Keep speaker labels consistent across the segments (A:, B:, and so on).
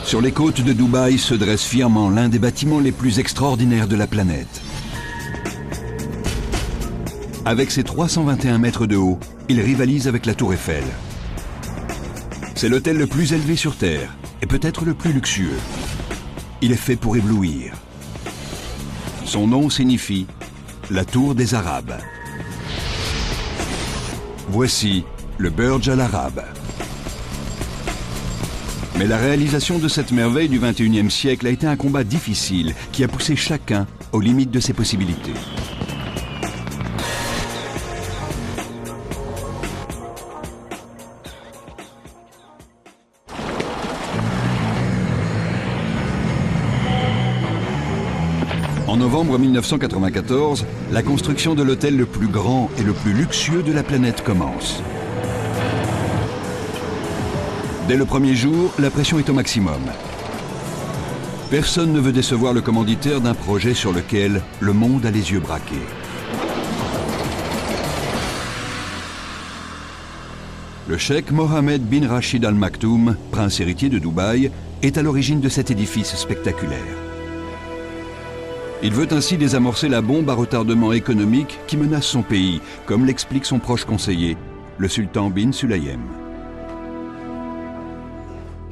A: Sur les côtes de Dubaï se dresse fièrement l'un des bâtiments les plus extraordinaires de la planète. Avec ses 321 mètres de haut, il rivalise avec la Tour Eiffel. C'est l'hôtel le plus élevé sur Terre et peut-être le plus luxueux. Il est fait pour éblouir. Son nom signifie la Tour des Arabes. Voici le Burj Al Arab. Mais la réalisation de cette merveille du XXIe siècle a été un combat difficile qui a poussé chacun aux limites de ses possibilités. En novembre 1994, la construction de l'hôtel le plus grand et le plus luxueux de la planète commence. Dès le premier jour, la pression est au maximum. Personne ne veut décevoir le commanditaire d'un projet sur lequel le monde a les yeux braqués. Le cheikh Mohammed bin Rachid Al Maktoum, prince héritier de Dubaï, est à l'origine de cet édifice spectaculaire. Il veut ainsi désamorcer la bombe à retardement économique qui menace son pays, comme l'explique son proche conseiller, le sultan bin Sulayem.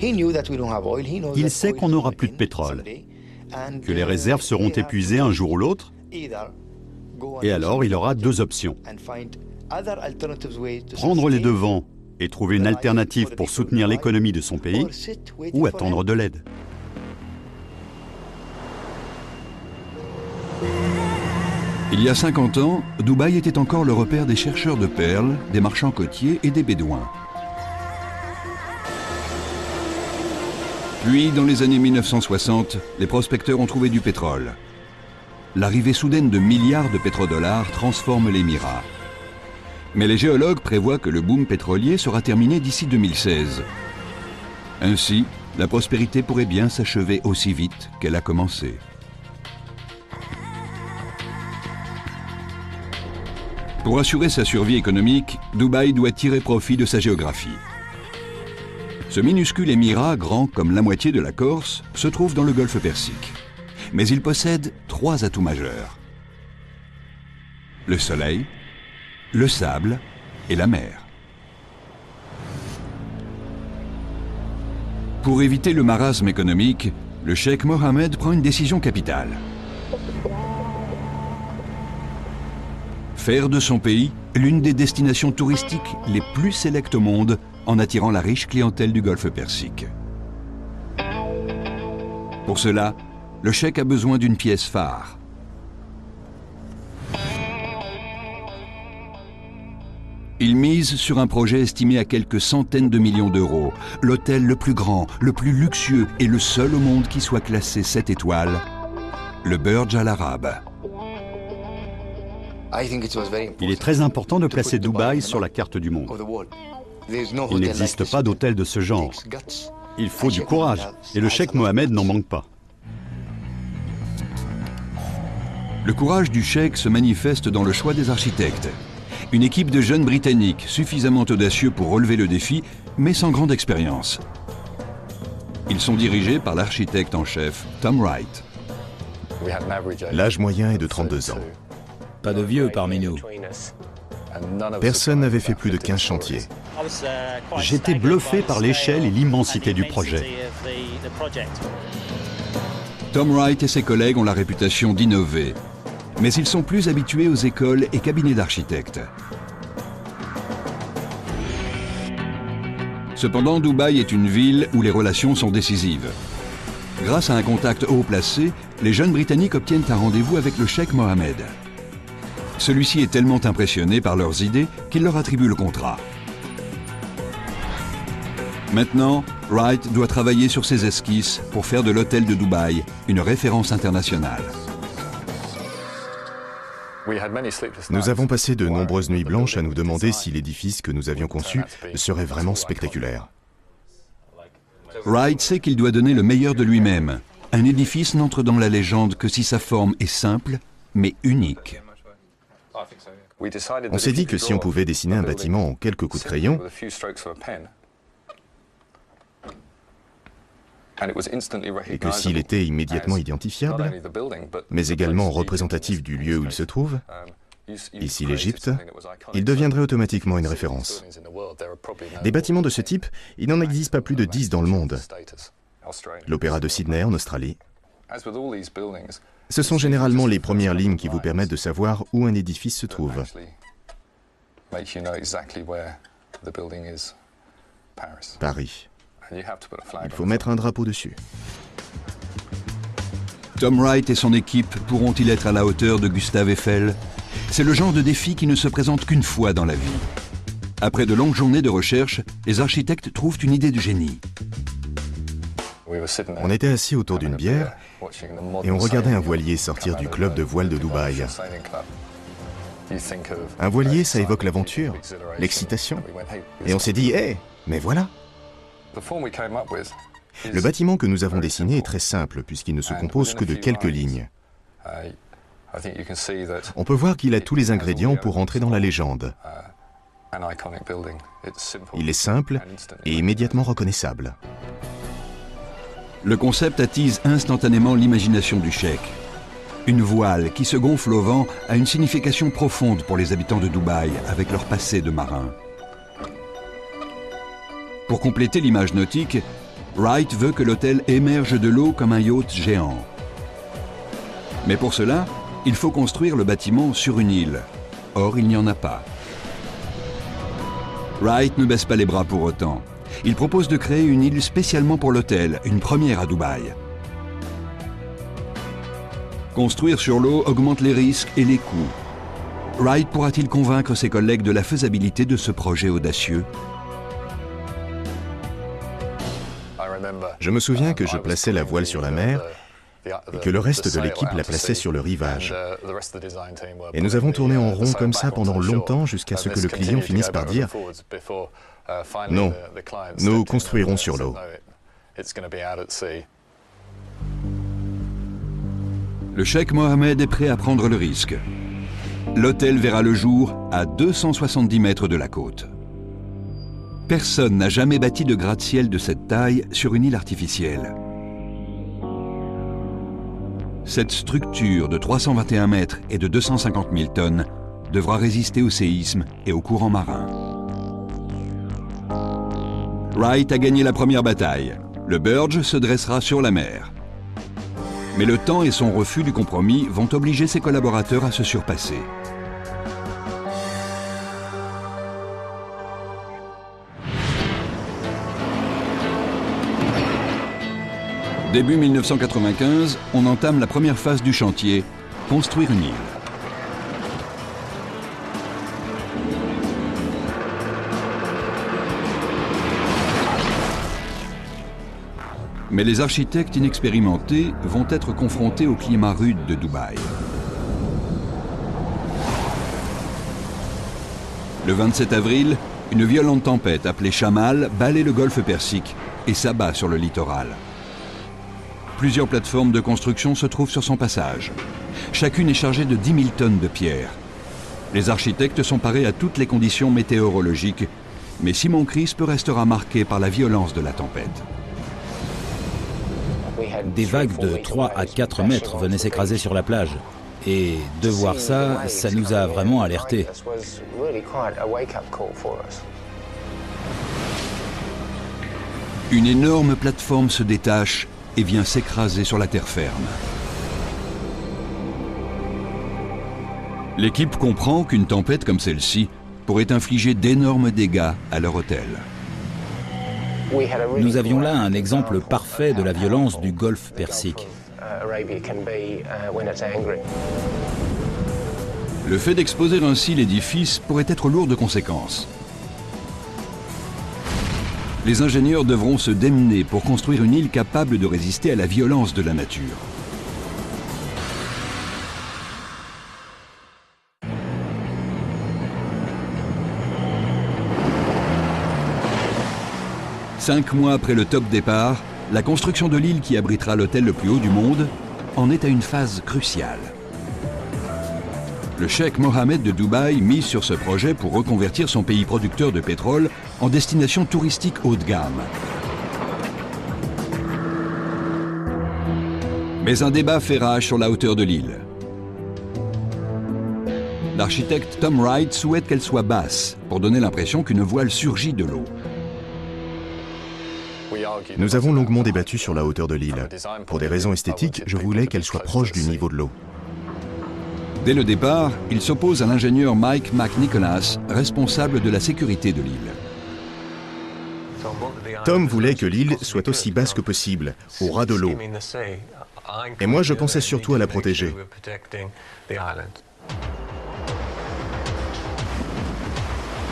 B: Il sait qu'on n'aura plus de pétrole, que les réserves seront épuisées un jour ou l'autre, et alors il aura deux options. Prendre les devants et trouver une alternative pour soutenir l'économie de son pays, ou attendre de l'aide.
A: Il y a 50 ans, Dubaï était encore le repère des chercheurs de perles, des marchands côtiers et des bédouins. Puis, dans les années 1960, les prospecteurs ont trouvé du pétrole. L'arrivée soudaine de milliards de pétrodollars transforme l'émirat. Mais les géologues prévoient que le boom pétrolier sera terminé d'ici 2016. Ainsi, la prospérité pourrait bien s'achever aussi vite qu'elle a commencé. Pour assurer sa survie économique, Dubaï doit tirer profit de sa géographie. Ce minuscule émirat, grand comme la moitié de la Corse, se trouve dans le golfe Persique. Mais il possède 3 atouts majeurs. Le soleil, le sable et la mer. Pour éviter le marasme économique, le cheikh Mohammed prend une décision capitale. Faire de son pays l'une des destinations touristiques les plus sélectes au monde en attirant la riche clientèle du golfe Persique. Pour cela, le cheikh a besoin d'une pièce phare. Il mise sur un projet estimé à quelques centaines de millions d'euros, l'hôtel le plus grand, le plus luxueux et le seul au monde qui soit classé 7 étoiles, le Burj Al Arab.
B: Il est très important de placer Dubaï sur la carte du monde. Il n'existe pas d'hôtel de ce genre. Il faut du courage, et le cheikh Mohammed n'en manque pas.
A: Le courage du cheikh se manifeste dans le choix des architectes. Une équipe de jeunes Britanniques suffisamment audacieux pour relever le défi, mais sans grande expérience. Ils sont dirigés par l'architecte en chef, Tom Wright.
C: L'âge moyen est de 32 ans.
D: Pas de vieux parmi nous.
C: Personne n'avait fait plus de 15 chantiers.
B: J'étais bluffé par l'échelle et l'immensité du projet.
A: Tom Wright et ses collègues ont la réputation d'innover, mais ils sont plus habitués aux écoles et cabinets d'architectes. Cependant, Dubaï est une ville où les relations sont décisives. Grâce à un contact haut placé, les jeunes Britanniques obtiennent un rendez-vous avec le cheikh Mohammed. Celui-ci est tellement impressionné par leurs idées qu'il leur attribue le contrat. Maintenant, Wright doit travailler sur ses esquisses pour faire de l'hôtel de Dubaï une référence internationale.
C: Nous avons passé de nombreuses nuits blanches à nous demander si l'édifice que nous avions conçu serait vraiment spectaculaire.
A: Wright sait qu'il doit donner le meilleur de lui-même. Un édifice n'entre dans la légende que si sa forme est simple, mais unique.
C: On s'est dit que si on pouvait dessiner un bâtiment en quelques coups de crayon, et que s'il était immédiatement identifiable, mais également représentatif du lieu où il se trouve, ici l'Égypte, il deviendrait automatiquement une référence. Des bâtiments de ce type, il n'en existe pas plus de 10 dans le monde. L'Opéra de Sydney en Australie. Ce sont généralement les premières lignes qui vous permettent de savoir où un édifice se trouve. Paris. Il faut mettre un drapeau dessus.
A: Tom Wright et son équipe pourront-ils être à la hauteur de Gustave Eiffel? C'est le genre de défi qui ne se présente qu'une fois dans la vie. Après de longues journées de recherche, les architectes trouvent une idée de génie.
C: On était assis autour d'une bière et on regardait un voilier sortir du club de voile de Dubaï. Un voilier, ça évoque l'aventure, l'excitation. Et on s'est dit, hé, mais voilà! Le bâtiment que nous avons dessiné est très simple puisqu'il ne se compose que de quelques lignes. On peut voir qu'il a tous les ingrédients pour entrer dans la légende. Il est simple et immédiatement reconnaissable.
A: Le concept attise instantanément l'imagination du cheikh. Une voile qui se gonfle au vent a une signification profonde pour les habitants de Dubaï avec leur passé de marin. Pour compléter l'image nautique, Wright veut que l'hôtel émerge de l'eau comme un yacht géant. Mais pour cela, il faut construire le bâtiment sur une île. Or, il n'y en a pas. Wright ne baisse pas les bras pour autant. Il propose de créer une île spécialement pour l'hôtel, une première à Dubaï. Construire sur l'eau augmente les risques et les coûts. Wright pourra-t-il convaincre ses collègues de la faisabilité de ce projet audacieux?
C: Je me souviens que je plaçais la voile sur la mer et que le reste de l'équipe la plaçait sur le rivage. Et nous avons tourné en rond comme ça pendant longtemps jusqu'à ce que le client finisse par dire « Non, nous construirons sur l'eau ».
A: Le cheikh Mohammed est prêt à prendre le risque. L'hôtel verra le jour à 270 mètres de la côte. Personne n'a jamais bâti de gratte-ciel de cette taille sur une île artificielle. Cette structure de 321 mètres et de 250 000 tonnes devra résister au séisme et aux courants marins. Wright a gagné la première bataille. Le Burj se dressera sur la mer. Mais le temps et son refus du compromis vont obliger ses collaborateurs à se surpasser. Début 1995, on entame la première phase du chantier, construire une île. Mais les architectes inexpérimentés vont être confrontés au climat rude de Dubaï. Le 27 avril, une violente tempête appelée Chamal balaie le golfe Persique et s'abat sur le littoral. Plusieurs plateformes de construction se trouvent sur son passage. Chacune est chargée de 10 000 tonnes de pierre. Les architectes sont parés à toutes les conditions météorologiques, mais Simon Crisp restera marqué par la violence de la tempête.
D: Des vagues de 3 à 4 mètres venaient s'écraser sur la plage. Et de voir ça, ça nous a vraiment alertés.
A: Une énorme plateforme se détache et vient s'écraser sur la terre ferme. L'équipe comprend qu'une tempête comme celle-ci pourrait infliger d'énormes dégâts à leur hôtel.
D: Nous avions là un exemple parfait de la violence du golfe Persique.
A: Le fait d'exposer ainsi l'édifice pourrait être lourd de conséquences. Les ingénieurs devront se démener pour construire une île capable de résister à la violence de la nature. Cinq mois après le top départ, la construction de l'île qui abritera l'hôtel le plus haut du monde en est à une phase cruciale. Le cheikh Mohammed de Dubaï mise sur ce projet pour reconvertir son pays producteur de pétrole en destination touristique haut de gamme. Mais un débat fait rage sur la hauteur de l'île. L'architecte Tom Wright souhaite qu'elle soit basse, pour donner l'impression qu'une voile surgit de l'eau.
C: Nous avons longuement débattu sur la hauteur de l'île. Pour des raisons esthétiques, je voulais qu'elle soit proche du niveau de l'eau.
A: Dès le départ, il s'oppose à l'ingénieur Mike McNicholas, responsable de la sécurité de l'île.
C: Tom voulait que l'île soit aussi basse que possible, au ras de l'eau. Et moi, je pensais surtout à la protéger.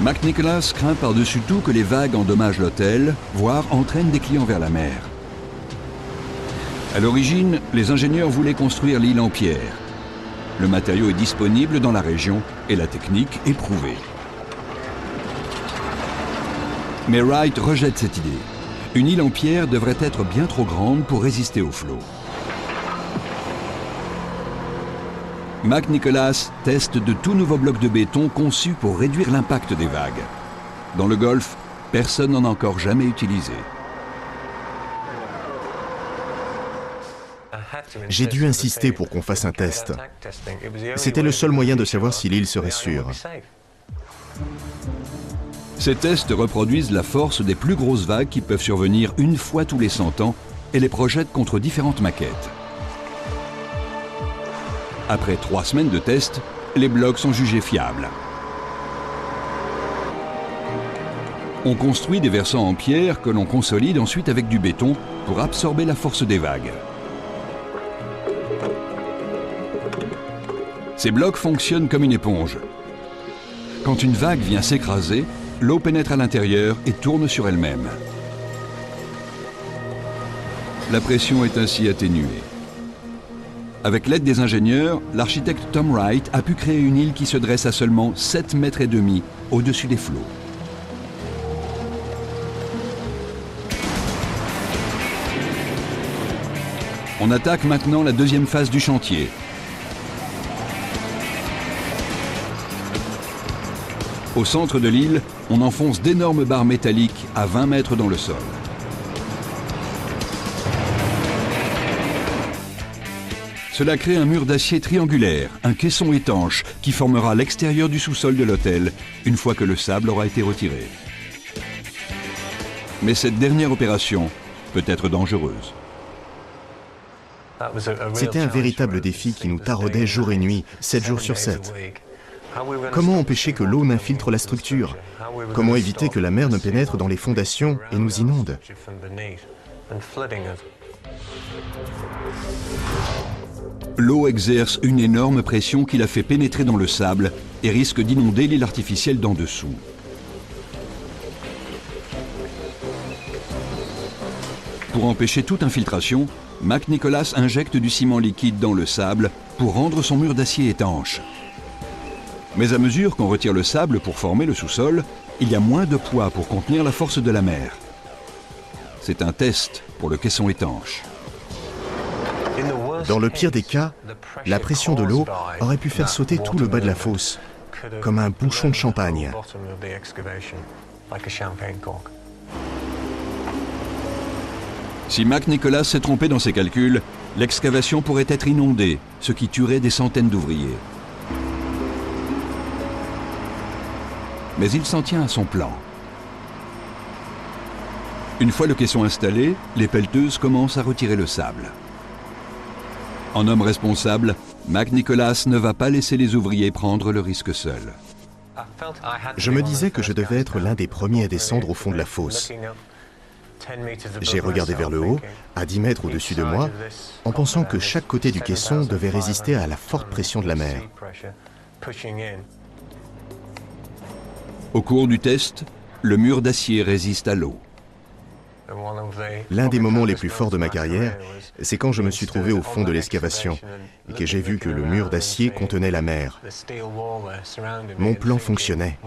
A: McNicholas craint par-dessus tout que les vagues endommagent l'hôtel, voire entraînent des clients vers la mer. À l'origine, les ingénieurs voulaient construire l'île en pierre. Le matériau est disponible dans la région et la technique est prouvée. Mais Wright rejette cette idée. Une île en pierre devrait être bien trop grande pour résister aux flots. McNicholas teste de tout nouveaux blocs de béton conçus pour réduire l'impact des vagues. Dans le Golfe, personne n'en a encore jamais utilisé.
C: J'ai dû insister pour qu'on fasse un test. C'était le seul moyen de savoir si l'île serait sûre.
A: Ces tests reproduisent la force des plus grosses vagues qui peuvent survenir une fois tous les 100 ans et les projettent contre différentes maquettes. Après 3 semaines de tests, les blocs sont jugés fiables. On construit des versants en pierre que l'on consolide ensuite avec du béton pour absorber la force des vagues. Ces blocs fonctionnent comme une éponge. Quand une vague vient s'écraser, l'eau pénètre à l'intérieur et tourne sur elle-même. La pression est ainsi atténuée. Avec l'aide des ingénieurs, l'architecte Tom Wright a pu créer une île qui se dresse à seulement 7,5 mètres au-dessus des flots. On attaque maintenant la deuxième phase du chantier. Au centre de l'île, on enfonce d'énormes barres métalliques à 20 mètres dans le sol. Cela crée un mur d'acier triangulaire, un caisson étanche, qui formera l'extérieur du sous-sol de l'hôtel, une fois que le sable aura été retiré. Mais cette dernière opération peut être dangereuse.
C: C'était un véritable défi qui nous taraudait jour et nuit, 7 jours sur 7. Comment empêcher que l'eau n'infiltre la structure? Comment éviter que la mer ne pénètre dans les fondations et nous inonde?
A: L'eau exerce une énorme pression qui la fait pénétrer dans le sable et risque d'inonder l'île artificielle d'en dessous. Pour empêcher toute infiltration, McNicholas injecte du ciment liquide dans le sable pour rendre son mur d'acier étanche. Mais à mesure qu'on retire le sable pour former le sous-sol, il y a moins de poids pour contenir la force de la mer. C'est un test pour le caisson étanche.
C: Dans le pire des cas, la pression de l'eau aurait pu faire sauter tout le bas de la fosse, comme un bouchon de champagne.
A: Si McNicholas s'est trompé dans ses calculs, l'excavation pourrait être inondée, ce qui tuerait des centaines d'ouvriers. Mais il s'en tient à son plan. Une fois le caisson installé, les pelleteuses commencent à retirer le sable. En homme responsable, McNicholas ne va pas laisser les ouvriers prendre le risque seuls.
C: Je me disais que je devais être l'un des premiers à descendre au fond de la fosse. J'ai regardé vers le haut, à 10 mètres au-dessus de moi, en pensant que chaque côté du caisson devait résister à la forte pression de la mer.
A: Au cours du test, le mur d'acier résiste à l'eau.
C: L'un des moments les plus forts de ma carrière, c'est quand je me suis trouvé au fond de l'excavation et que j'ai vu que le mur d'acier contenait la mer. Mon plan fonctionnait.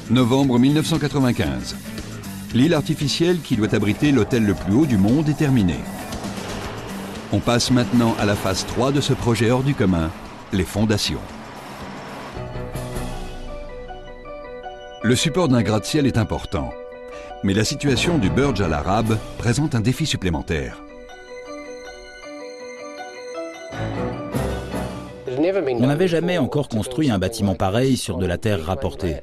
A: Novembre 1995. L'île artificielle qui doit abriter l'hôtel le plus haut du monde est terminée. On passe maintenant à la phase 3 de ce projet hors du commun, les fondations. Le support d'un gratte-ciel est important, mais la situation du Burj Al Arab présente un défi supplémentaire.
D: On n'avait jamais encore construit un bâtiment pareil sur de la terre rapportée.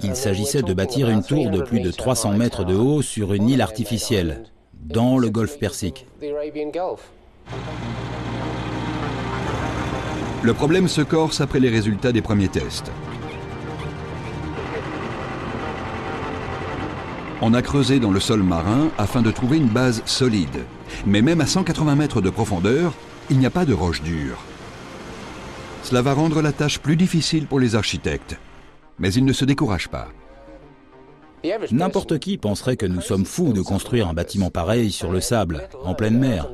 D: Il s'agissait de bâtir une tour de plus de 300 mètres de haut sur une île artificielle, dans le golfe Persique.
A: Le problème se corse après les résultats des premiers tests. On a creusé dans le sol marin afin de trouver une base solide. Mais même à 180 mètres de profondeur, il n'y a pas de roche dure. Cela va rendre la tâche plus difficile pour les architectes. Mais ils ne se découragent pas.
D: N'importe qui penserait que nous sommes fous de construire un bâtiment pareil sur le sable, en pleine mer.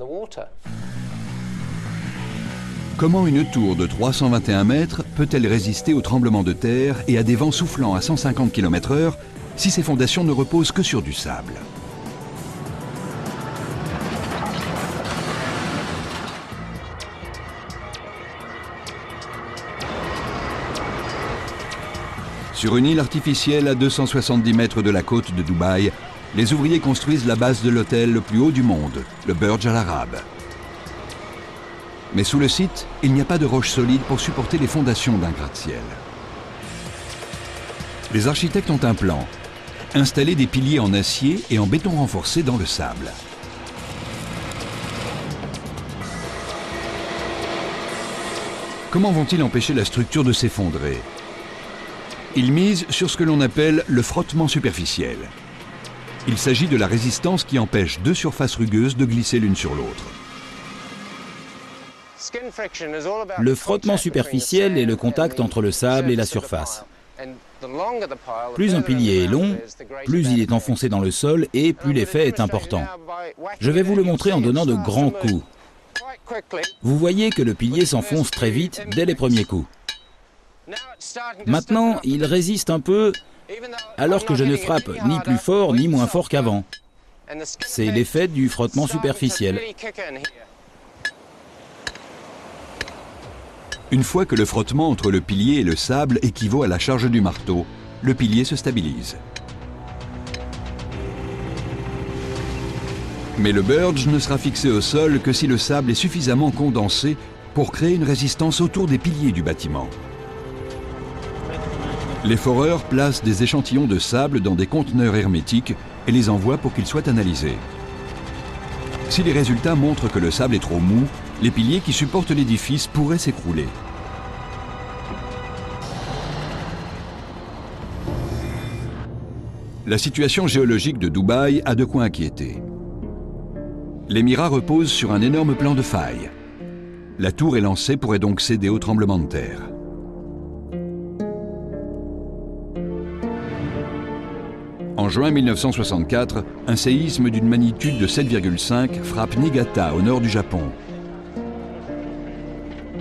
A: Comment une tour de 321 mètres peut-elle résister aux tremblements de terre et à des vents soufflant à 150 km/h si ses fondations ne reposent que sur du sable? Sur une île artificielle à 270 mètres de la côte de Dubaï, les ouvriers construisent la base de l'hôtel le plus haut du monde, le Burj Al Arab. Mais sous le site, il n'y a pas de roche solide pour supporter les fondations d'un gratte-ciel. Les architectes ont un plan: installer des piliers en acier et en béton renforcé dans le sable. Comment vont-ils empêcher la structure de s'effondrer? Ils misent sur ce que l'on appelle le frottement superficiel. Il s'agit de la résistance qui empêche deux surfaces rugueuses de glisser l'une sur l'autre.
D: Le frottement superficiel est le contact entre le sable et la surface. Plus un pilier est long, plus il est enfoncé dans le sol et plus l'effet est important. Je vais vous le montrer en donnant de grands coups. Vous voyez que le pilier s'enfonce très vite dès les premiers coups. Maintenant, il résiste un peu, alors que je ne frappe ni plus fort ni moins fort qu'avant. C'est l'effet du frottement superficiel.
A: Une fois que le frottement entre le pilier et le sable équivaut à la charge du marteau, le pilier se stabilise. Mais le Burj ne sera fixé au sol que si le sable est suffisamment condensé pour créer une résistance autour des piliers du bâtiment. Les foreurs placent des échantillons de sable dans des conteneurs hermétiques et les envoient pour qu'ils soient analysés. Si les résultats montrent que le sable est trop mou, les piliers qui supportent l'édifice pourraient s'écrouler. La situation géologique de Dubaï a de quoi inquiéter. L'émirat repose sur un énorme plan de faille. La tour élancée pourrait donc céder au tremblement de terre. En juin 1964, un séisme d'une magnitude de 7,5 frappe Niigata, au nord du Japon.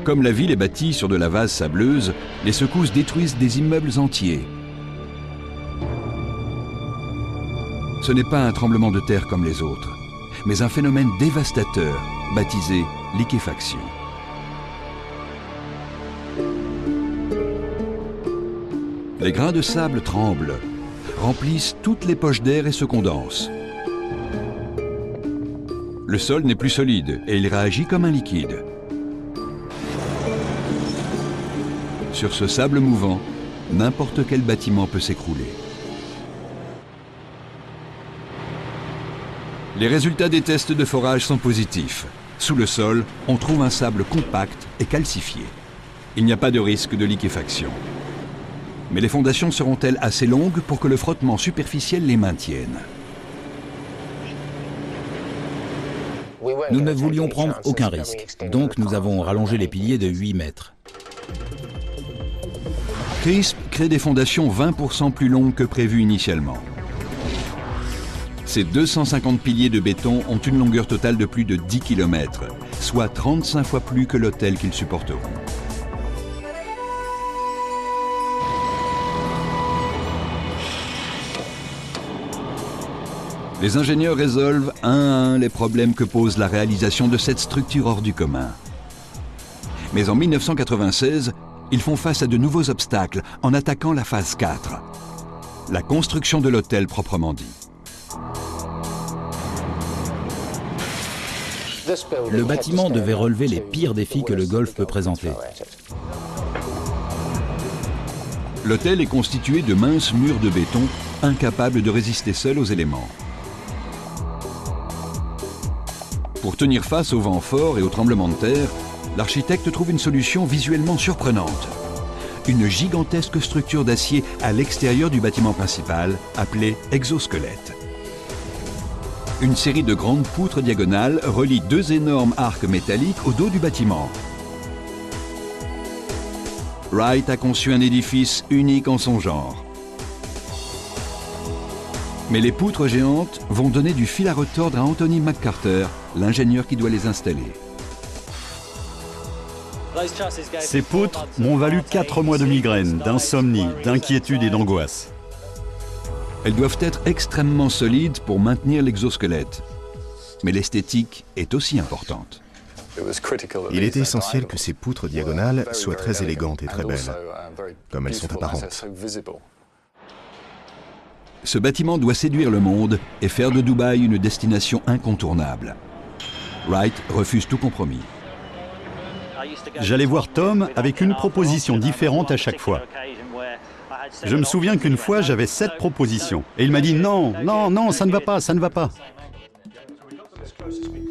A: Comme la ville est bâtie sur de la vase sableuse, les secousses détruisent des immeubles entiers. Ce n'est pas un tremblement de terre comme les autres, mais un phénomène dévastateur, baptisé liquéfaction. Les grains de sable tremblent, remplissent toutes les poches d'air et se condensent. Le sol n'est plus solide et il réagit comme un liquide. Sur ce sable mouvant, n'importe quel bâtiment peut s'écrouler. Les résultats des tests de forage sont positifs. Sous le sol, on trouve un sable compact et calcifié. Il n'y a pas de risque de liquéfaction. Mais les fondations seront-elles assez longues pour que le frottement superficiel les maintienne?
D: Nous ne voulions prendre aucun risque, donc nous avons rallongé les piliers de 8 mètres.
A: CRISP crée des fondations 20% plus longues que prévu initialement. Ces 250 piliers de béton ont une longueur totale de plus de 10 km, soit 35 fois plus que l'hôtel qu'ils supporteront. Les ingénieurs résolvent un à un les problèmes que pose la réalisation de cette structure hors du commun. Mais en 1996, ils font face à de nouveaux obstacles en attaquant la phase 4. la construction de l'hôtel proprement dit.
D: Le bâtiment devait relever les pires défis que le golfe peut présenter.
A: L'hôtel est constitué de minces murs de béton, incapables de résister seuls aux éléments. Pour tenir face aux vents forts et aux tremblements de terre, l'architecte trouve une solution visuellement surprenante. Une gigantesque structure d'acier à l'extérieur du bâtiment principal, appelée exosquelette. Une série de grandes poutres diagonales relie deux énormes arcs métalliques au dos du bâtiment. Wright a conçu un édifice unique en son genre. Mais les poutres géantes vont donner du fil à retordre à Anthony McCarter, l'ingénieur qui doit les installer.
B: Ces poutres m'ont valu 4 mois de migraine, d'insomnie, d'inquiétude et d'angoisse.
A: Elles doivent être extrêmement solides pour maintenir l'exosquelette. Mais l'esthétique est aussi importante.
C: Il était essentiel que ces poutres diagonales soient très élégantes et très belles, comme elles sont apparentes.
A: Ce bâtiment doit séduire le monde et faire de Dubaï une destination incontournable. Wright refuse tout compromis.
B: J'allais voir Tom avec une proposition différente à chaque fois. Je me souviens qu'une fois, j'avais 7 propositions. Et il m'a dit non, non, non, ça ne va pas, ça ne va pas.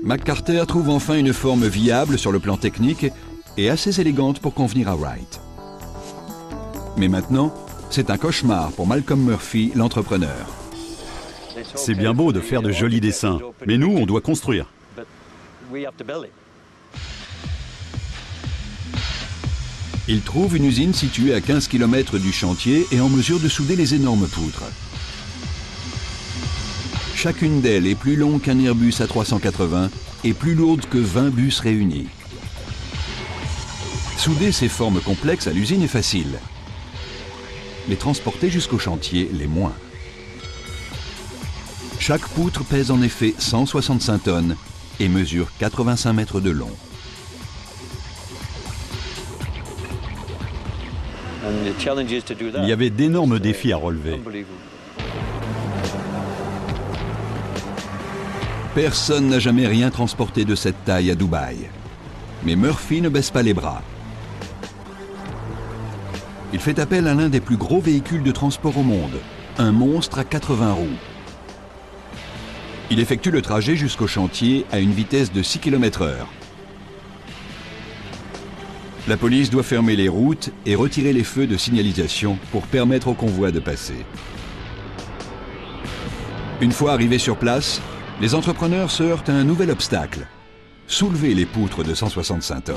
A: McCarter trouve enfin une forme viable sur le plan technique et assez élégante pour convenir à Wright. Mais maintenant, c'est un cauchemar pour Malcolm Murphy, l'entrepreneur.
B: C'est bien beau de faire de jolis dessins, mais nous, on doit construire.
A: Il trouve une usine située à 15 km du chantier et en mesure de souder les énormes poutres. Chacune d'elles est plus longue qu'un Airbus A380 et plus lourde que 20 bus réunis. Souder ces formes complexes à l'usine est facile. Les transporter jusqu'au chantier, les moins. Chaque poutre pèse en effet 165 tonnes et mesure 85 mètres de long.
B: Il y avait d'énormes défis à relever.
A: Personne n'a jamais rien transporté de cette taille à Dubaï. Mais Murphy ne baisse pas les bras. Il fait appel à l'un des plus gros véhicules de transport au monde, un monstre à 80 roues. Il effectue le trajet jusqu'au chantier à une vitesse de 6 km/h. La police doit fermer les routes et retirer les feux de signalisation pour permettre au convoi de passer. Une fois arrivés sur place, les entrepreneurs se heurtent à un nouvel obstacle, soulever les poutres de 165 tonnes.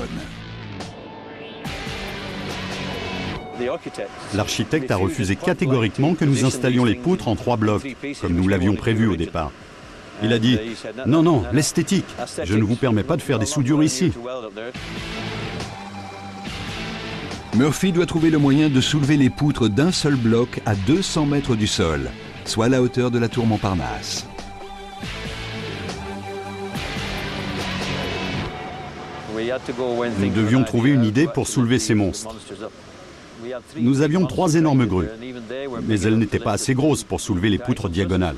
B: L'architecte a refusé catégoriquement que nous installions les poutres en 3 blocs, comme nous l'avions prévu au départ. Il a dit « Non, non, l'esthétique, je ne vous permets pas de faire des soudures ici ».
A: Murphy doit trouver le moyen de soulever les poutres d'un seul bloc à 200 mètres du sol, soit à la hauteur de la tour Montparnasse.
B: Nous devions trouver une idée pour soulever ces monstres. Nous avions 3 énormes grues, mais elles n'étaient pas assez grosses pour soulever les poutres diagonales.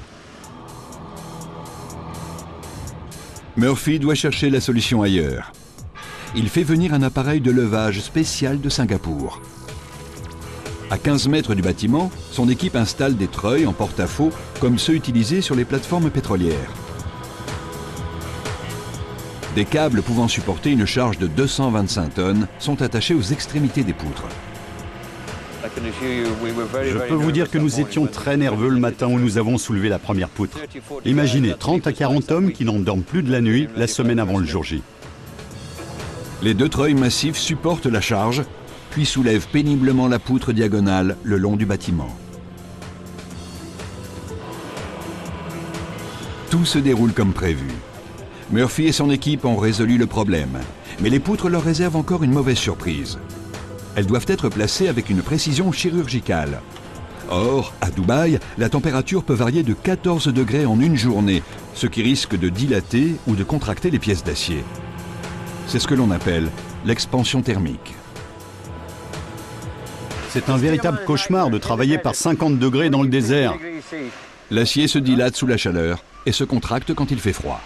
A: Murphy doit chercher la solution ailleurs. Il fait venir un appareil de levage spécial de Singapour. À 15 mètres du bâtiment, son équipe installe des treuils en porte-à-faux comme ceux utilisés sur les plateformes pétrolières. Des câbles pouvant supporter une charge de 225 tonnes sont attachés aux extrémités des poutres.
B: Je peux vous dire que nous étions très nerveux le matin où nous avons soulevé la première poutre. Imaginez 30 à 40 hommes qui n'en dorment plus de la nuit la semaine avant le jour J.
A: Les 2 treuils massifs supportent la charge, puis soulèvent péniblement la poutre diagonale le long du bâtiment. Tout se déroule comme prévu. Murphy et son équipe ont résolu le problème, mais les poutres leur réservent encore une mauvaise surprise. Elles doivent être placées avec une précision chirurgicale. Or, à Dubaï, la température peut varier de 14 degrés en une journée, ce qui risque de dilater ou de contracter les pièces d'acier. C'est ce que l'on appelle l'expansion thermique.
B: C'est un véritable cauchemar de travailler par 50 degrés dans le désert.
A: L'acier se dilate sous la chaleur et se contracte quand il fait froid.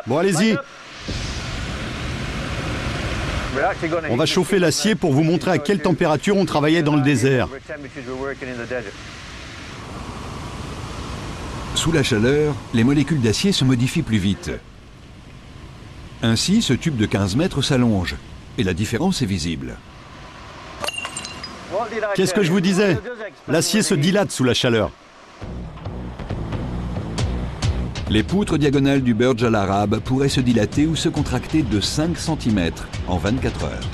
B: Bon, allez-y. On va chauffer l'acier pour vous montrer à quelle température on travaillait dans le désert.
A: Sous la chaleur, les molécules d'acier se modifient plus vite. Ainsi, ce tube de 15 mètres s'allonge et la différence est visible.
B: Qu'est-ce que je vous disais? L'acier se dilate sous la chaleur.
A: Les poutres diagonales du Burj Al Arab pourraient se dilater ou se contracter de 5 cm en 24 heures.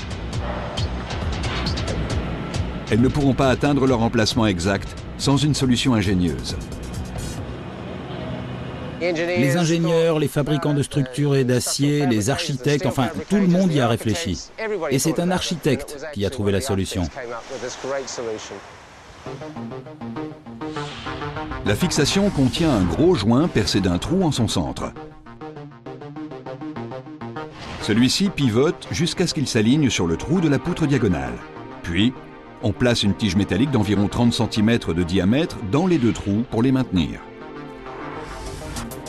A: Elles ne pourront pas atteindre leur emplacement exact sans une solution ingénieuse.
D: Les ingénieurs, les fabricants de structures et d'acier, les architectes, enfin, tout le monde y a réfléchi. Et c'est un architecte qui a trouvé la solution.
A: La fixation contient un gros joint percé d'un trou en son centre. Celui-ci pivote jusqu'à ce qu'il s'aligne sur le trou de la poutre diagonale. Puis, on place une tige métallique d'environ 30 cm de diamètre dans les deux trous pour les maintenir.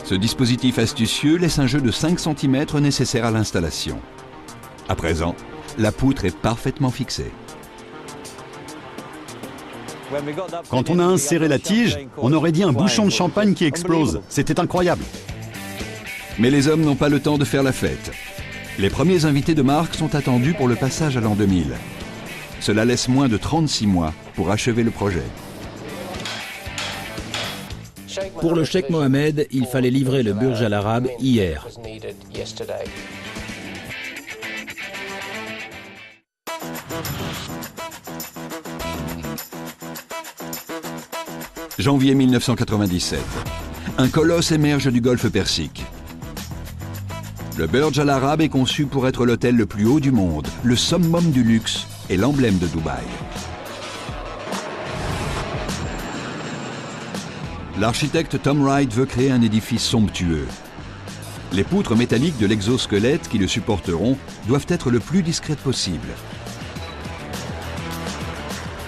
A: Ce dispositif astucieux laisse un jeu de 5 cm nécessaire à l'installation. À présent, la poutre est parfaitement fixée.
B: Quand on a inséré la tige, on aurait dit un bouchon de champagne qui explose. C'était incroyable.
A: Mais les hommes n'ont pas le temps de faire la fête. Les premiers invités de marque sont attendus pour le passage à l'an 2000. Cela laisse moins de 36 mois pour achever le projet.
D: Pour le cheikh Mohammed, il fallait livrer le Burj Al Arab hier.
A: Janvier 1997. Un colosse émerge du golfe Persique. Le Burj Al Arab est conçu pour être l'hôtel le plus haut du monde, le summum du luxe et l'emblème de Dubaï. L'architecte Tom Wright veut créer un édifice somptueux. Les poutres métalliques de l'exosquelette qui le supporteront doivent être le plus discrètes possible.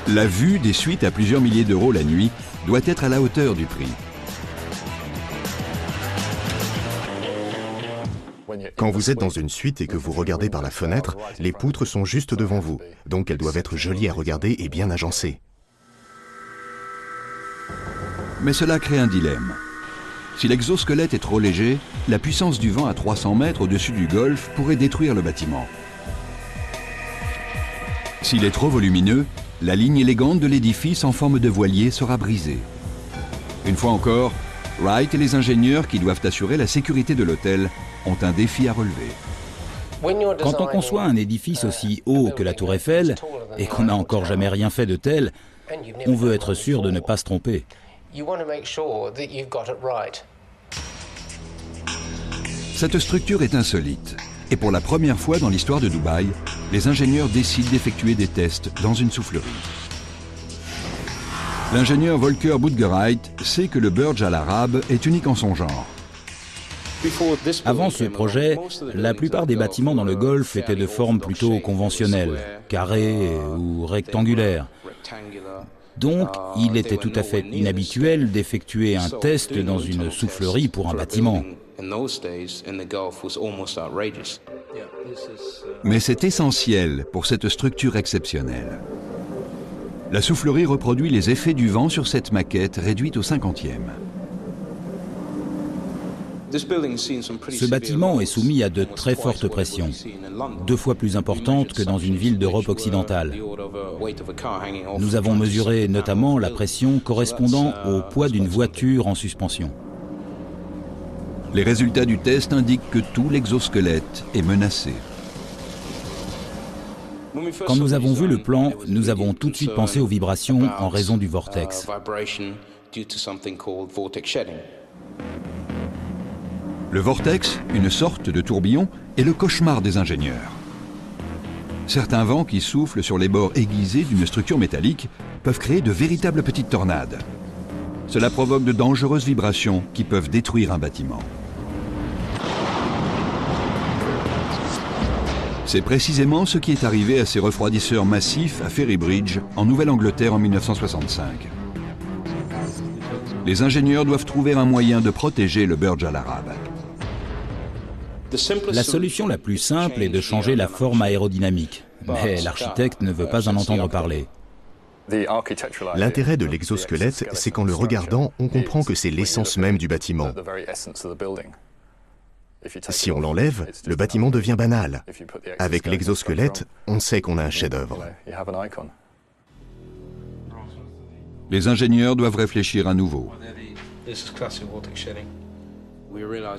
A: La vue des suites à plusieurs milliers d'euros la nuit doit être à la hauteur du prix.
C: Quand vous êtes dans une suite et que vous regardez par la fenêtre, les poutres sont juste devant vous, donc elles doivent être jolies à regarder et bien agencées.
A: Mais cela crée un dilemme. Si l'exosquelette est trop léger, la puissance du vent à 300 mètres au-dessus du golfe pourrait détruire le bâtiment. S'il est trop volumineux, la ligne élégante de l'édifice en forme de voilier sera brisée. Une fois encore, Wright et les ingénieurs qui doivent assurer la sécurité de l'hôtel ont un défi à relever.
D: Quand on conçoit un édifice aussi haut que la Tour Eiffel, et qu'on n'a encore jamais rien fait de tel, on veut être sûr de ne pas se tromper.
A: Cette structure est insolite. Et pour la première fois dans l'histoire de Dubaï, les ingénieurs décident d'effectuer des tests dans une soufflerie. L'ingénieur Volker Budgereit sait que le Burj Al Arab est unique en son genre.
D: Avant ce projet, la plupart des bâtiments dans le Golfe étaient de forme plutôt conventionnelle, carrée ou rectangulaire. Donc, il était tout à fait inhabituel d'effectuer un test dans une soufflerie pour un bâtiment.
A: Mais c'est essentiel pour cette structure exceptionnelle. La soufflerie reproduit les effets du vent sur cette maquette réduite au 50e.
D: Ce bâtiment est soumis à de très fortes pressions, 2 fois plus importantes que dans une ville d'Europe occidentale. Nous avons mesuré notamment la pression correspondant au poids d'une voiture en suspension.
A: Les résultats du test indiquent que tout l'exosquelette est menacé.
D: Quand nous avons vu le plan, nous avons tout de suite pensé aux vibrations en raison du vortex.
A: Le vortex, une sorte de tourbillon, est le cauchemar des ingénieurs. Certains vents qui soufflent sur les bords aiguisés d'une structure métallique peuvent créer de véritables petites tornades. Cela provoque de dangereuses vibrations qui peuvent détruire un bâtiment. C'est précisément ce qui est arrivé à ces refroidisseurs massifs à Ferrybridge, en Nouvelle-Angleterre en 1965. Les ingénieurs doivent trouver un moyen de protéger le Burj Al Arab.
D: La solution la plus simple est de changer la forme aérodynamique. Mais l'architecte ne veut pas en entendre parler.
C: L'intérêt de l'exosquelette, c'est qu'en le regardant, on comprend que c'est l'essence même du bâtiment. Si on l'enlève, le bâtiment devient banal. Avec l'exosquelette, on sait qu'on a un chef-d'œuvre.
A: Les ingénieurs doivent réfléchir à nouveau.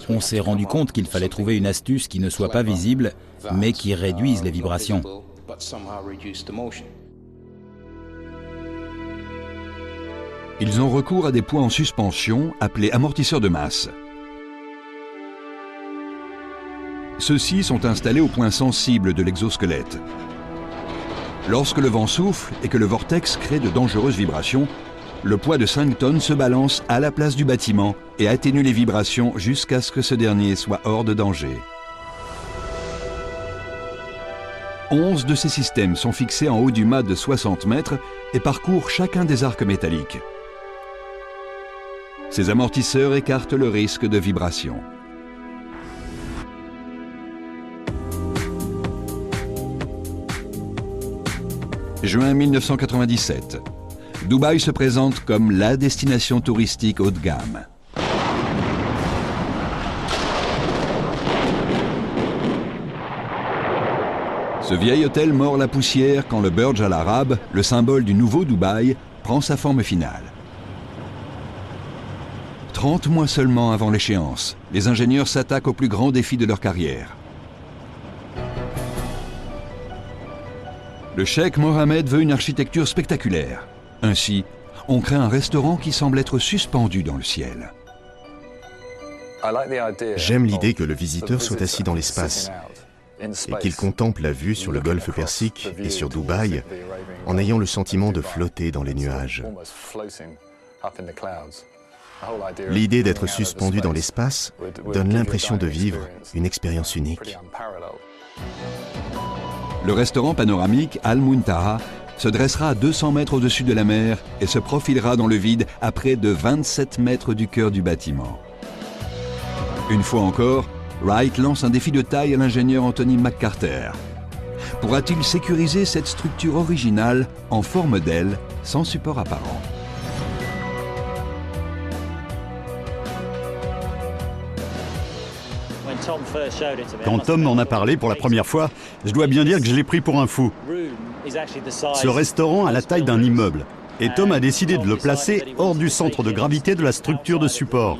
D: On s'est rendu compte qu'il fallait trouver une astuce qui ne soit pas visible, mais qui réduise les vibrations.
A: Ils ont recours à des poids en suspension appelés amortisseurs de masse. Ceux-ci sont installés aux points sensibles de l'exosquelette. Lorsque le vent souffle et que le vortex crée de dangereuses vibrations, le poids de 5 tonnes se balance à la place du bâtiment et atténue les vibrations jusqu'à ce que ce dernier soit hors de danger. 11 de ces systèmes sont fixés en haut du mât de 60 mètres et parcourent chacun des arcs métalliques. Ces amortisseurs écartent le risque de vibration. Juin 1997. Dubaï se présente comme la destination touristique haut de gamme. Ce vieil hôtel mord la poussière quand le Burj Al Arab, le symbole du nouveau Dubaï, prend sa forme finale. 30 mois seulement avant l'échéance, les ingénieurs s'attaquent au plus grand défi de leur carrière. Le cheikh Mohammed veut une architecture spectaculaire. Ainsi, on crée un restaurant qui semble être suspendu dans le ciel.
C: J'aime l'idée que le visiteur soit assis dans l'espace et qu'il contemple la vue sur le golfe Persique et sur Dubaï en ayant le sentiment de flotter dans les nuages. L'idée d'être suspendu dans l'espace donne l'impression de vivre une expérience unique.
A: Le restaurant panoramique Al Muntaha se dressera à 200 mètres au-dessus de la mer et se profilera dans le vide à près de 27 mètres du cœur du bâtiment. Une fois encore, Wright lance un défi de taille à l'ingénieur Anthony McCarter. Pourra-t-il sécuriser cette structure originale en forme d'aile sans support apparent ?
B: Quand Tom m'en a parlé pour la première fois, je dois bien dire que je l'ai pris pour un fou. Ce restaurant a la taille d'un immeuble, et Tom a décidé de le placer hors du centre de gravité de la structure de support.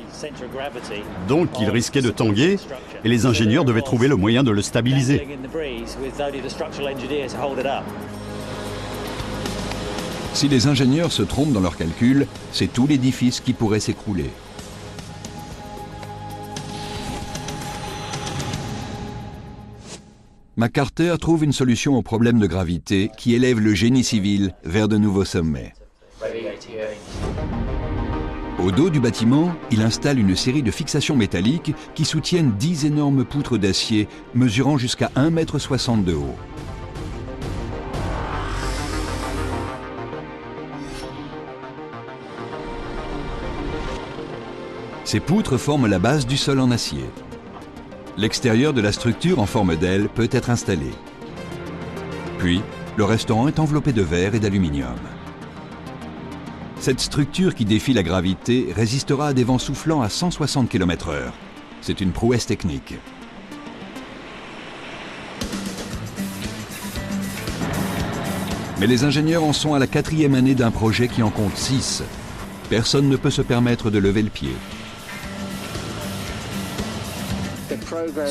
B: Donc il risquait de tanguer, et les ingénieurs devaient trouver le moyen de le stabiliser.
A: Si les ingénieurs se trompent dans leurs calculs, c'est tout l'édifice qui pourrait s'écrouler. McCarter trouve une solution au problème de gravité qui élève le génie civil vers de nouveaux sommets. Au dos du bâtiment, il installe une série de fixations métalliques qui soutiennent 10 énormes poutres d'acier mesurant jusqu'à 1,60 m de haut. Ces poutres forment la base du sol en acier. L'extérieur de la structure en forme d'aile peut être installé. Puis, le restaurant est enveloppé de verre et d'aluminium. Cette structure qui défie la gravité résistera à des vents soufflant à 160 km/h. C'est une prouesse technique. Mais les ingénieurs en sont à la 4e année d'un projet qui en compte 6. Personne ne peut se permettre de lever le pied.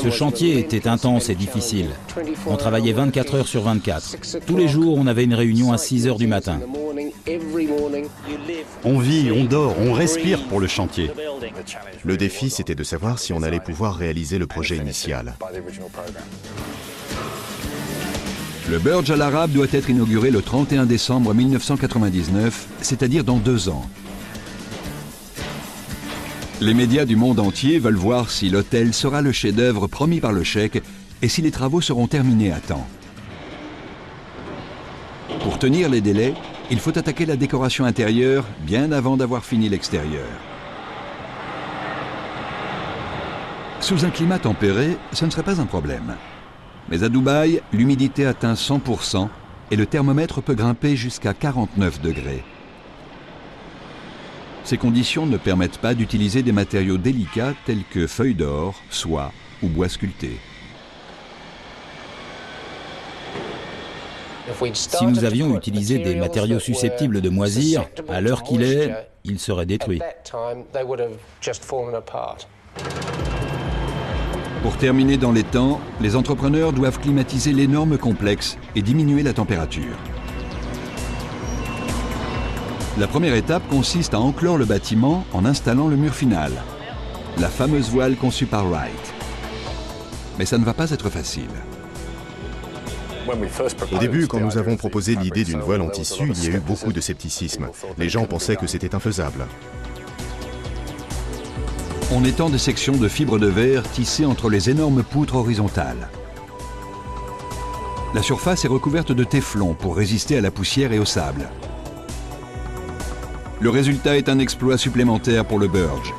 D: Ce chantier était intense et difficile. On travaillait 24 heures sur 24. Tous les jours, on avait une réunion à 6 heures du matin.
B: On vit, on dort, on respire pour le chantier.
C: Le défi, c'était de savoir si on allait pouvoir réaliser le projet initial.
A: Le Burj Al Arab doit être inauguré le 31 décembre 1999, c'est-à-dire dans 2 ans. Les médias du monde entier veulent voir si l'hôtel sera le chef-d'œuvre promis par le cheikh et si les travaux seront terminés à temps. Pour tenir les délais, il faut attaquer la décoration intérieure bien avant d'avoir fini l'extérieur. Sous un climat tempéré, ce ne serait pas un problème. Mais à Dubaï, l'humidité atteint 100% et le thermomètre peut grimper jusqu'à 49 degrés. Ces conditions ne permettent pas d'utiliser des matériaux délicats tels que feuilles d'or, soie ou bois sculpté.
D: Si nous avions utilisé des matériaux susceptibles de moisir, à l'heure qu'il est, ils seraient détruits.
A: Pour terminer dans les temps, les entrepreneurs doivent climatiser l'énorme complexe et diminuer la température. La première étape consiste à enclore le bâtiment en installant le mur final, la fameuse voile conçue par Wright. Mais ça ne va pas être facile.
C: Au début, quand nous avons proposé l'idée d'une voile en tissu, il y a eu beaucoup de scepticisme. Les gens pensaient que c'était infaisable.
A: On étend des sections de fibres de verre tissées entre les énormes poutres horizontales. La surface est recouverte de téflon pour résister à la poussière et au sable. Le résultat est un exploit supplémentaire pour le Burj.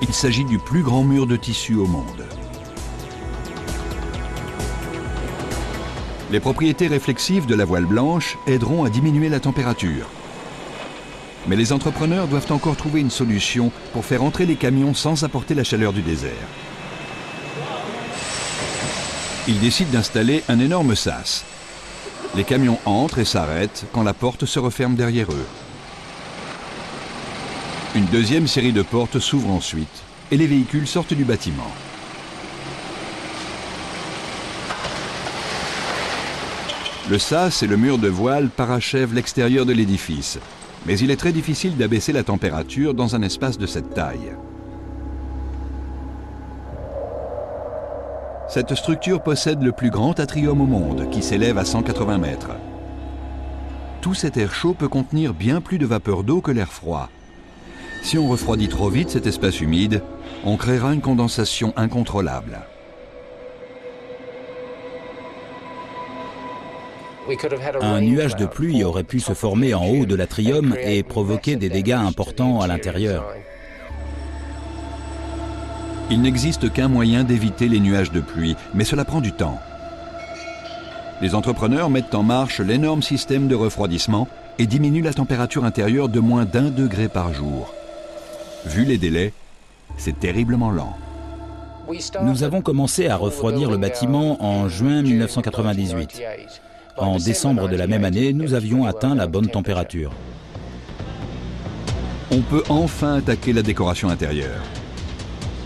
A: Il s'agit du plus grand mur de tissu au monde. Les propriétés réflexives de la voile blanche aideront à diminuer la température. Mais les entrepreneurs doivent encore trouver une solution pour faire entrer les camions sans apporter la chaleur du désert. Ils décident d'installer un énorme sas. Les camions entrent et s'arrêtent quand la porte se referme derrière eux. Une deuxième série de portes s'ouvre ensuite et les véhicules sortent du bâtiment. Le sas et le mur de voile parachèvent l'extérieur de l'édifice, mais il est très difficile d'abaisser la température dans un espace de cette taille. Cette structure possède le plus grand atrium au monde, qui s'élève à 180 mètres. Tout cet air chaud peut contenir bien plus de vapeur d'eau que l'air froid. Si on refroidit trop vite cet espace humide, on créera une condensation incontrôlable.
D: Un nuage de pluie aurait pu se former en haut de l'atrium et provoquer des dégâts importants à l'intérieur.
A: Il n'existe qu'un moyen d'éviter les nuages de pluie, mais cela prend du temps. Les entrepreneurs mettent en marche l'énorme système de refroidissement et diminuent la température intérieure de moins d'1 degré par jour. Vu les délais, c'est terriblement lent.
D: Nous avons commencé à refroidir le bâtiment en juin 1998. En décembre de la même année, nous avions atteint la bonne température.
A: On peut enfin attaquer la décoration intérieure.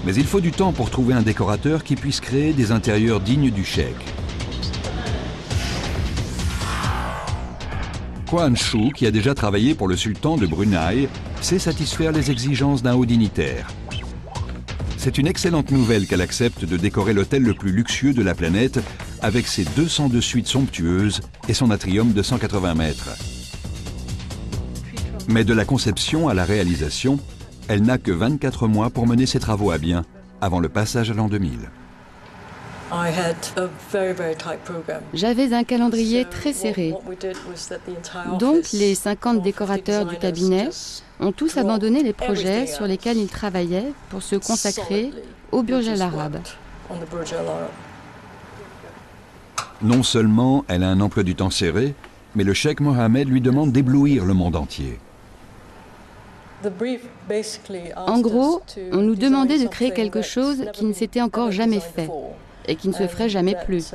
A: Mais il faut du temps pour trouver un décorateur qui puisse créer des intérieurs dignes du cheikh. Quan Shu, qui a déjà travaillé pour le sultan de Brunei, sait satisfaire les exigences d'un haut dignitaire. C'est une excellente nouvelle qu'elle accepte de décorer l'hôtel le plus luxueux de la planète avec ses 202 suites somptueuses et son atrium de 180 mètres. Mais de la conception à la réalisation, elle n'a que 24 mois pour mener ses travaux à bien avant le passage à l'an 2000.
E: J'avais un calendrier très serré. Donc les 50 décorateurs du cabinet ont tous abandonné les projets sur lesquels ils travaillaient pour se consacrer au Burj Al Arab.
A: Non seulement elle a un emploi du temps serré, mais le cheikh Mohammed lui demande d'éblouir le monde entier.
E: En gros, on nous demandait de créer quelque chose qui ne s'était encore jamais fait et qui ne se ferait jamais plus.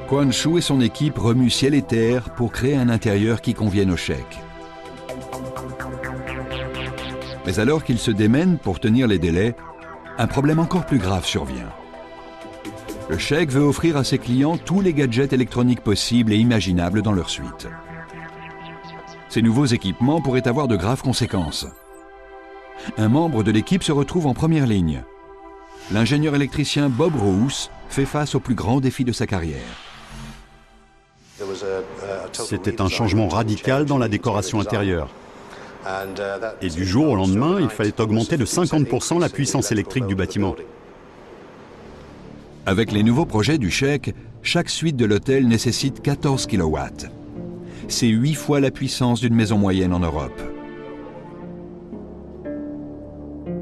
A: Quan Shu et son équipe remuent ciel et terre pour créer un intérieur qui convienne au cheikh. Mais alors qu'ils se démènent pour tenir les délais, un problème encore plus grave survient. Le cheikh veut offrir à ses clients tous les gadgets électroniques possibles et imaginables dans leur suite. Ces nouveaux équipements pourraient avoir de graves conséquences. Un membre de l'équipe se retrouve en première ligne. L'ingénieur électricien Bob Rouse fait face au plus grand défi de sa carrière.
B: C'était un changement radical dans la décoration intérieure. Et du jour au lendemain, il fallait augmenter de 50% la puissance électrique du bâtiment.
A: Avec les nouveaux projets du cheikh, chaque suite de l'hôtel nécessite 14 kW. C'est 8 fois la puissance d'une maison moyenne en Europe.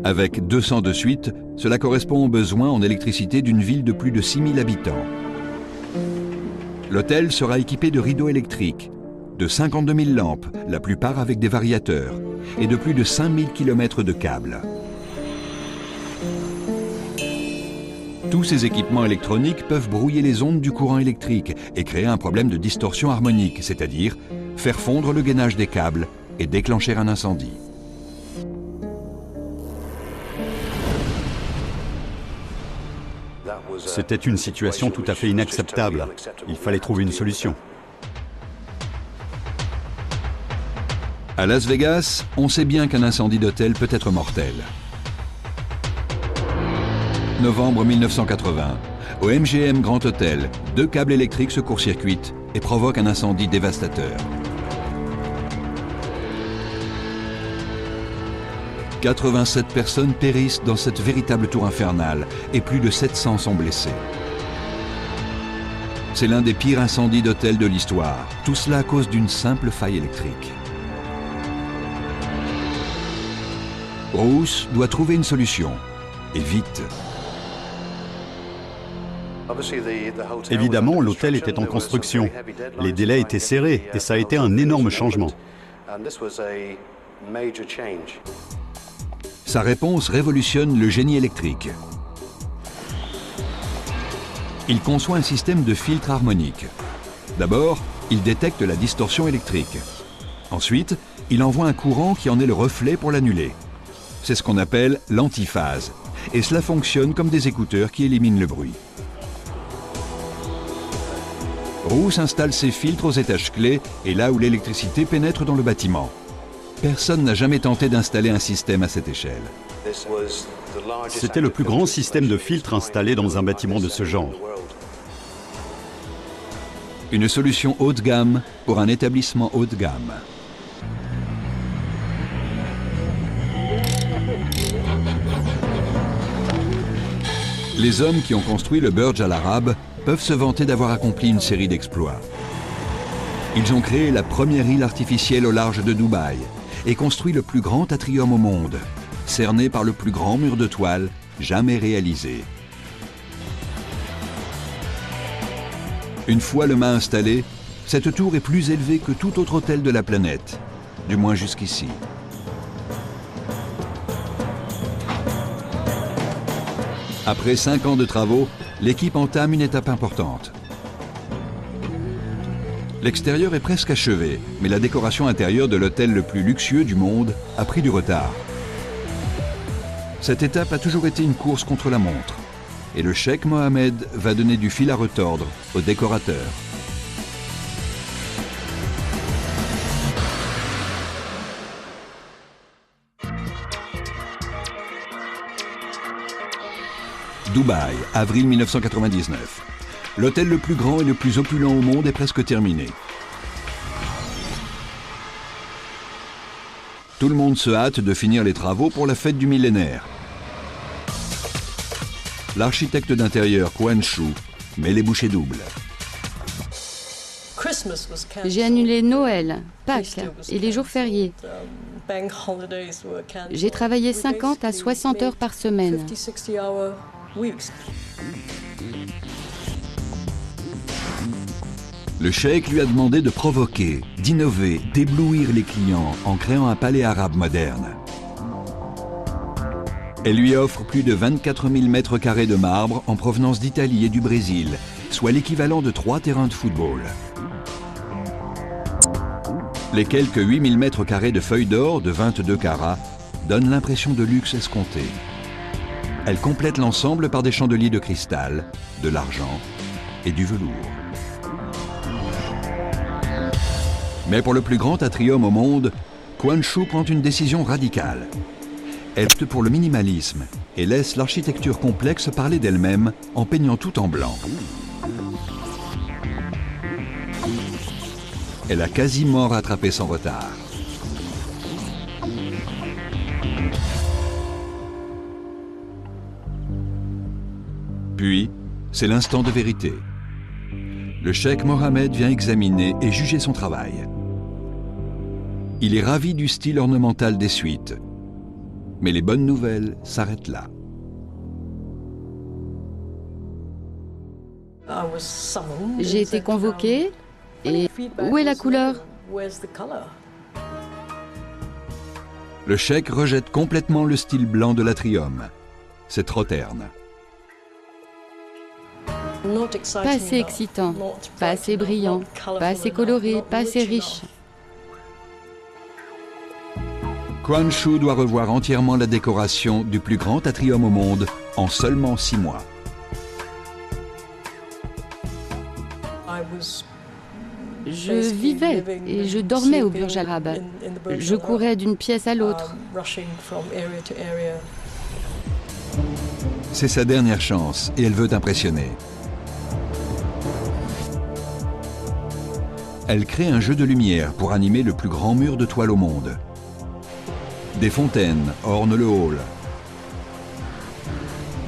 A: Avec 202 suites, cela correspond aux besoins en électricité d'une ville de plus de 6000 habitants. L'hôtel sera équipé de rideaux électriques, de 52 000 lampes, la plupart avec des variateurs, et de plus de 5000 km de câbles. Tous ces équipements électroniques peuvent brouiller les ondes du courant électrique et créer un problème de distorsion harmonique, c'est-à-dire faire fondre le gainage des câbles et déclencher un incendie.
B: C'était une situation tout à fait inacceptable. Il fallait trouver une solution.
A: À Las Vegas, on sait bien qu'un incendie d'hôtel peut être mortel. Novembre 1980, au MGM Grand Hotel, 2 câbles électriques se court-circuitent et provoquent un incendie dévastateur. 87 personnes périssent dans cette véritable tour infernale et plus de 700 sont blessés. C'est l'un des pires incendies d'hôtel de l'histoire, tout cela à cause d'une simple faille électrique. Roos doit trouver une solution, et vite.
B: Évidemment, l'hôtel était en construction. Les délais étaient serrés et ça a été un énorme changement.
A: Sa réponse révolutionne le génie électrique. Il conçoit un système de filtre harmonique. D'abord, il détecte la distorsion électrique. Ensuite, il envoie un courant qui en est le reflet pour l'annuler. C'est ce qu'on appelle l'antiphase. Et cela fonctionne comme des écouteurs qui éliminent le bruit. Roos installe ses filtres aux étages clés et là où l'électricité pénètre dans le bâtiment. Personne n'a jamais tenté d'installer un système à cette échelle.
B: C'était le plus grand système de filtres installé dans un bâtiment de ce genre.
A: Une solution haut de gamme pour un établissement haut de gamme. Les hommes qui ont construit le Burj Al Arab peuvent se vanter d'avoir accompli une série d'exploits. Ils ont créé la première île artificielle au large de Dubaï et construit le plus grand atrium au monde, cerné par le plus grand mur de toile jamais réalisé. Une fois le mât installé, cette tour est plus élevée que tout autre hôtel de la planète, du moins jusqu'ici. Après 5 ans de travaux, l'équipe entame une étape importante. L'extérieur est presque achevé, mais la décoration intérieure de l'hôtel le plus luxueux du monde a pris du retard. Cette étape a toujours été une course contre la montre, et le cheikh Mohammed va donner du fil à retordre aux décorateurs. Dubaï, avril 1999. L'hôtel le plus grand et le plus opulent au monde est presque terminé. Tout le monde se hâte de finir les travaux pour la fête du millénaire. L'architecte d'intérieur Quan Shu met les bouchées doubles.
E: J'ai annulé Noël, Pâques et les jours fériés. J'ai travaillé 50 à 60 heures par semaine.
A: Le cheikh lui a demandé de provoquer, d'innover, d'éblouir les clients en créant un palais arabe moderne. Elle lui offre plus de 24 000 mètres carrés de marbre en provenance d'Italie et du Brésil, soit l'équivalent de 3 terrains de football. Les quelques 8 000 mètres carrés de feuilles d'or de 22 carats donnent l'impression de luxe escompté. Elle complète l'ensemble par des chandeliers de cristal, de l'argent et du velours. Mais pour le plus grand atrium au monde, Quan Shu prend une décision radicale. Elle opte pour le minimalisme et laisse l'architecture complexe parler d'elle-même en peignant tout en blanc. Elle a quasiment rattrapé son retard. C'est l'instant de vérité. Le cheikh Mohammed vient examiner et juger son travail. Il est ravi du style ornemental des suites. Mais les bonnes nouvelles s'arrêtent là.
E: J'ai été convoqué et où est la couleur?
A: Le cheikh rejette complètement le style blanc de l'atrium. C'est trop terne.
E: Pas assez excitant, pas assez brillant, pas assez coloré, pas assez riche.
A: Quan Chu doit revoir entièrement la décoration du plus grand atrium au monde en seulement 6 mois.
E: Je vivais et je dormais au Burj Al Arab. Je courais d'une pièce à l'autre.
A: C'est sa dernière chance et elle veut impressionner. Elle crée un jeu de lumière pour animer le plus grand mur de toile au monde. Des fontaines ornent le hall.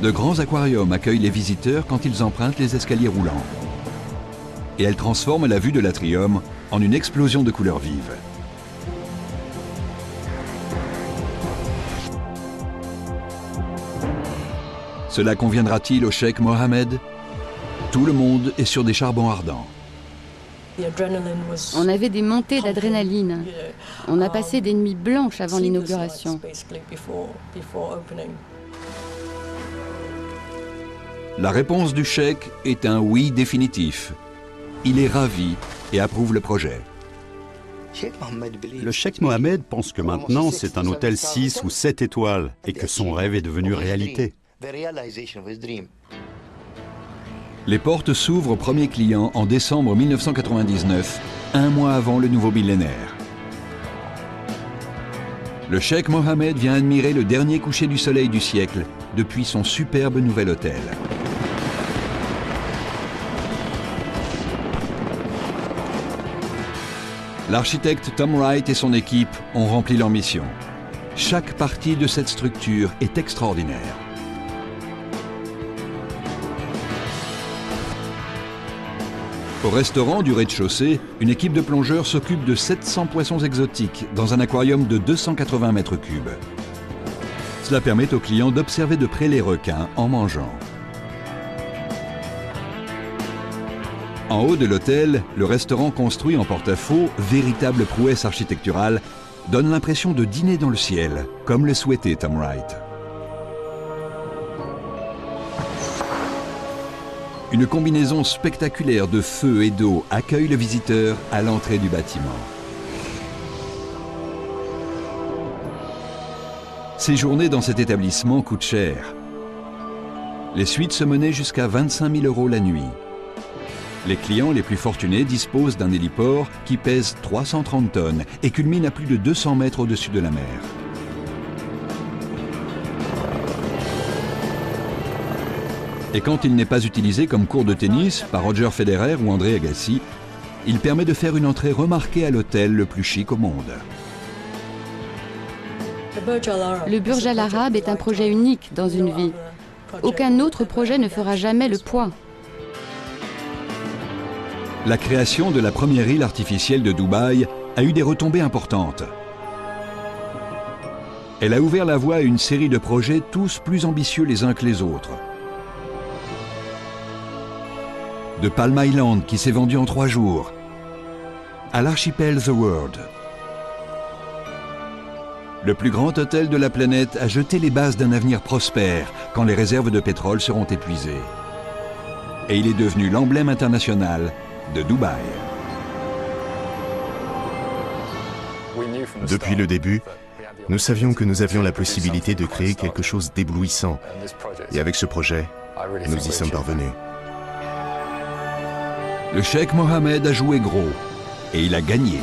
A: De grands aquariums accueillent les visiteurs quand ils empruntent les escaliers roulants. Et elle transforme la vue de l'atrium en une explosion de couleurs vives. Cela conviendra-t-il au cheikh Mohammed? Tout le monde est sur des charbons ardents.
E: On avait des montées d'adrénaline. On a passé des nuits blanches avant l'inauguration.
A: La réponse du cheikh est un oui définitif. Il est ravi et approuve le projet.
B: Le cheikh Mohammed pense que maintenant c'est un hôtel 6 ou 7 étoiles et que son rêve est devenu réalité.
A: Les portes s'ouvrent aux premiers clients en décembre 1999, un mois avant le nouveau millénaire. Le cheikh Mohammed vient admirer le dernier coucher du soleil du siècle depuis son superbe nouvel hôtel. L'architecte Tom Wright et son équipe ont rempli leur mission. Chaque partie de cette structure est extraordinaire. Au restaurant du rez-de-chaussée, une équipe de plongeurs s'occupe de 700 poissons exotiques dans un aquarium de 280 mètres cubes. Cela permet aux clients d'observer de près les requins en mangeant. En haut de l'hôtel, le restaurant construit en porte-à-faux, véritable prouesse architecturale, donne l'impression de dîner dans le ciel, comme le souhaitait Tom Wright. Une combinaison spectaculaire de feu et d'eau accueille le visiteur à l'entrée du bâtiment. Séjourner dans cet établissement coûte cher. Les suites se menaient jusqu'à 25 000 € la nuit. Les clients les plus fortunés disposent d'un héliport qui pèse 330 tonnes et culmine à plus de 200 mètres au-dessus de la mer. Et quand il n'est pas utilisé comme court de tennis par Roger Federer ou André Agassi, il permet de faire une entrée remarquée à l'hôtel le plus chic au monde.
E: Le Burj Al Arab est un projet unique dans une vie. Aucun autre projet ne fera jamais le poids.
A: La création de la première île artificielle de Dubaï a eu des retombées importantes. Elle a ouvert la voie à une série de projets tous plus ambitieux les uns que les autres. De Palm Island qui s'est vendu en 3 jours, à l'archipel The World. Le plus grand hôtel de la planète a jeté les bases d'un avenir prospère quand les réserves de pétrole seront épuisées. Et il est devenu l'emblème international de Dubaï.
C: Depuis le début, nous savions que nous avions la possibilité de créer quelque chose d'éblouissant. Et avec ce projet, nous y sommes parvenus.
A: Le cheikh Mohammed a joué gros et il a gagné.